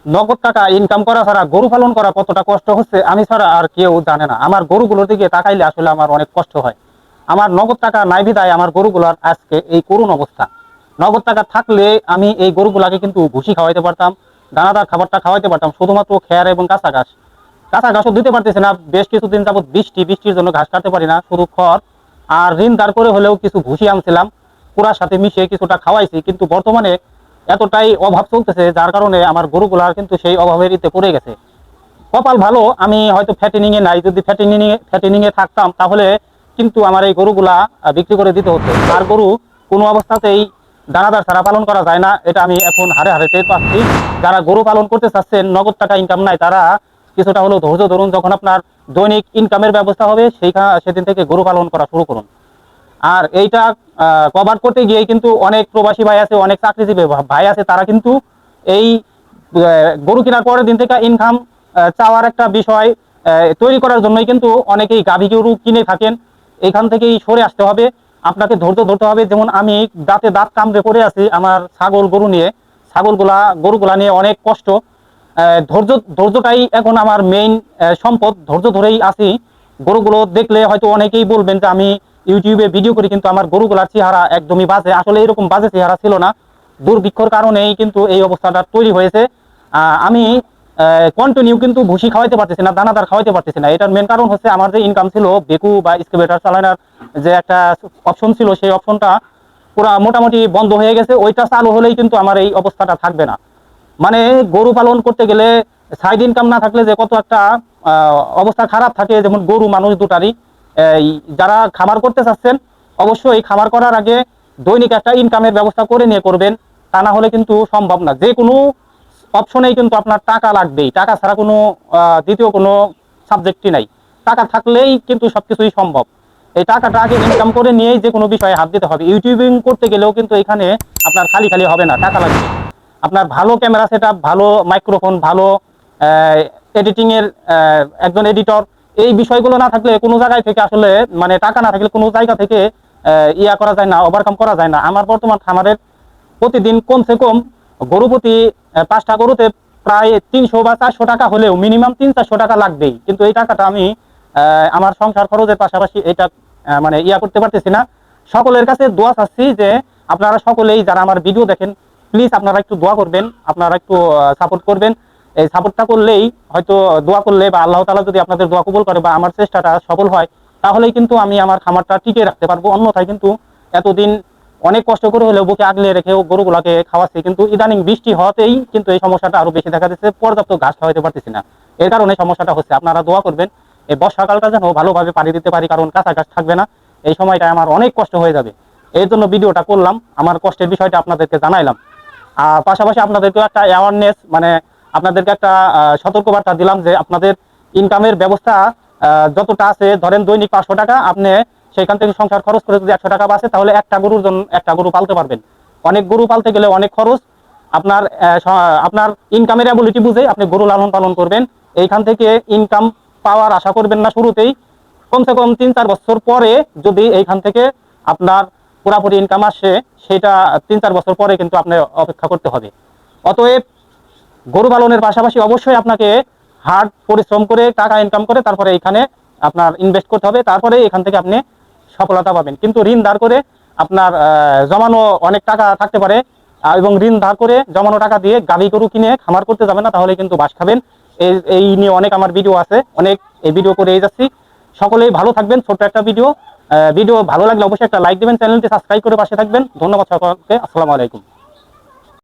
নগদ টাকা ইনকাম করা ছাড়া গরু পালন করা কতটা কষ্ট হচ্ছে আমি ছাড়া আর কেউ জানে না। আমার গরুগুলোর দিকে তাকাইলে আসলে আমার অনেক কষ্ট হয়। আমার নগদ টাকা নাই বিধায় আমার গরুগুলোর আজকে এই করুণ অবস্থা। নগদ টাকা থাকলে আমি এই গরুগুলাকে কিন্তু ভুসি খাওয়াইতে পারতাম, দানাদার খাবারটা খাওয়াইতে পারতাম, শুধুমাত্র খেয়ার এবং কাঁচা ঘাস। কাঁচা ঘাসও দিতে পারতেছি না, বেশ কিছুদিন যাবত বৃষ্টির জন্য ঘাস কাটতে পারি না, শুধু খড় আর ঋণ দাঁড় করে হলেও কিছু ভুসি আনছিলাম, কুড়ার সাথে মিশিয়ে কিছুটা খাওয়াইছি। কিন্তু বর্তমানে এতটাই অভাব চলতেছে যার কারণে আমার গরুগুলার কিন্তু সেই অভাবের ইতে পড়ে গেছে। কপাল ভালো আমি হয়তো ফ্যাটেনিং এ নাই, যদি ফ্যাটেনিং এ থাকতাম তাহলে কিন্তু আমার এই গরুগুলা বিক্রি করে দিতে হতো। আর গরু কোনো অবস্থাতেই দানাদার ছাড়া পালন করা যায় না, এটা আমি এখন হারে হারে টের পাচ্ছি। যারা গরু পালন করতে চাচ্ছেন, নগদ টাকা ইনকাম নাই, তারা কিছুটা হলেও ধৈর্য ধরুন। যখন আপনার দৈনিক ইনকামের ব্যবস্থা হবে সেদিন থেকে গরু পালন করা শুরু করুন। আর এইটা কভার করতে গিয়ে কিন্তু অনেক প্রবাসী ভাই আছে, অনেক চাকরিজীবী ভাই আছে, তারা কিন্তু এই গরু কেনার পরের দিন থেকে ইনকাম চাওয়ার একটা বিষয় তৈরি করার জন্যই কিন্তু অনেকেই গাভী গরু কিনে থাকেন। এখান থেকেই সরে আসতে হবে, আপনাকে ধৈর্য ধরতে হবে। যেমন আমি দাঁতে দাঁত কামড়ে পড়ে আছি আমার ছাগল গরু নিয়ে, গরুগুলা নিয়ে অনেক কষ্ট। ধৈর্যটাই এখন আমার মেইন সম্পদ, ধৈর্য ধরেই আছি। গরুগুলো দেখলে হয়তো অনেকেই বলবেন যে আমি ইউটিউবে ভিডিও করি, কিন্তু আমার গরুগুলার চেহারা একদমই বাজে। আসলে এরকম বাজে চেহারা ছিল না, দুর্ভিক্ষর কারণেই কিন্তু এই অবস্থাটা তৈরি হয়েছে। আমি কন্টিনিউ কিন্তু ভুসি খাওয়াইতে পারতেছি না, দানাদার খাওয়াইতে পারতেছি না। এটার মেন কারণ হচ্ছে আমার যে ইনকাম ছিল বেকু বা স্কেভেটার চালানোর যে একটা অপশন ছিল, সেই অপশনটা পুরো মোটামুটি বন্ধ হয়ে গেছে। ওইটা চালু হলেই কিন্তু আমার এই অবস্থাটা থাকবে না। মানে গরু পালন করতে গেলে সাইড ইনকাম না থাকলে যে কত একটা অবস্থা খারাপ থাকে। যেমন গরু মানুষ দুটারই, যারা খামার করতে চাচ্ছেন অবশ্যই খামার করার আগে দৈনিক একটা ইনকামের ব্যবস্থা করে নিয়ে করবেন, তা না হলে কিন্তু সম্ভব না। যে কোনো অপশনেই কিন্তু আপনার টাকা লাগবেই, টাকা ছাড়া কোনো দ্বিতীয় কোনো সাবজেক্টই নাই। টাকা থাকলেই কিন্তু সবকিছুই সম্ভব। এই টাকাটা আগে ইনকাম করে নিয়েই যে কোনো বিষয়ে হাত দিতে হবে। ইউটিউবিং করতে গেলেও কিন্তু এখানে আপনার খালি খালি হবে না, টাকা লাগবে। আপনার ভালো ক্যামেরা সেটআপ, ভালো মাইক্রোফোন, ভালো এডিটিং এর একজন এডিটর, এই বিষয়গুলো না থাকলে কোনো জায়গায় থেকে আসলে মানে টাকা না থাকলে কোনো জায়গা থেকে ইয়া করা যায় না, ওভারকাম করা যায় না। আমার বর্তমান খামারের প্রতিদিন কমসে কম গরু প্রতি 5টা গরুতে প্রায় 300 বা 400 টাকা হলেও মিনিমাম 300-400 টাকা লাগবেই। কিন্তু এই টাকাটা আমি আমার সংসার খরচের পাশাপাশি এটা মানে ইয়া করতে পারতেছি না। সকলের কাছে দোয়া চাচ্ছি যে আপনারা সকলেই যারা আমার ভিডিও দেখেন, প্লিজ আপনারা একটু দোয়া করবেন, আপনারা একটু সাপোর্ট করবেন। এই সাপোর্টটা করলেই হয়তো, দোয়া করলে বা আল্লাহ তাআলা যদি আপনাদের দোয়া কবুল করে বা আমার চেষ্টাটা সফল হয়, তাহলেই কিন্তু আমি আমার খামারটা টিকিয়ে রাখতে পারবো। অন্যথায় কিন্তু এতদিন অনেক কষ্ট করে হলেও বুকে আগলে রেখেও গরুগুলাকে খাওয়াচ্ছি, কিন্তু ইদানিং বৃষ্টি হওয়াতেই কিন্তু এই সমস্যাটা আরো বেশি দেখা দিচ্ছে। পর্যাপ্ত ঘাস খাওয়াতে পারতেছি না, এর কারণে সমস্যাটা হচ্ছে। আপনারা দোয়া করবেন এই বর্ষাকালটা যেন ভালোভাবে পাড়ি দিতে পারি, কারণ কাঁচা ঘাস থাকবে না, এই সময়টা আমার অনেক কষ্ট হয়ে যাবে। এই জন্য ভিডিওটা করলাম, আমার কষ্টের বিষয়টা আপনাদেরকে জানাইলাম। আর পাশাপাশি আপনাদেরকেও একটা অ্যাওয়ারনেস, মানে আপনাদেরকে একটা সতর্কবার্তা দিলাম যে আপনাদের ইনকামের ব্যবস্থা যতটা আছে, ধরেন দৈনিক 500 টাকা, আপনি সেখান থেকে সংসার খরচ করে যদি 100 টাকা বাঁচে, তাহলে একটা গরুর জন্য একটা গরু পালতে পারবেন। অনেক গরু পালতে গেলে অনেক খরচ। আপনার আপনার ইনকামের অ্যাবিলিটি বুঝে আপনি গরু লালন পালন করবেন। এইখান থেকে ইনকাম পাওয়ার আশা করবেন না শুরুতেই। কমসে কম 3-4 বছর পরে যদি এইখান থেকে আপনার পুরাপুরি ইনকাম আসে, সেটা 3-4 বছর পরে কিন্তু আপনি অপেক্ষা করতে হবে। অতএব গরু পালনের পাশাপাশি অবশ্যই আপনাকে হার্ড পরিশ্রম করে টাকা ইনকাম করে তারপরে এখানে আপনার ইনভেস্ট করতে হবে, তারপরে এখান থেকে আপনি সফলতা পাবেন। কিন্তু ঋণ ধার করে আপনার জমানো অনেক টাকা থাকতে পারে, এবং ঋণ ধার করে জমানো টাকা দিয়ে গাভী গরু কিনে খামার করতে যাবেন না, তাহলে কিন্তু বাস খাবেন। এই নিয়ে অনেক আমার ভিডিও আছে, অনেক এই ভিডিও করে যাচ্ছি। সকলেই ভালো থাকবেন। ছোট্ট একটা ভিডিও ভালো লাগলে অবশ্যই একটা লাইক দেবেন, চ্যানেলটি সাবস্ক্রাইব করে পাশে থাকবেন। ধন্যবাদ সকলকে। আসসালামু আলাইকুম।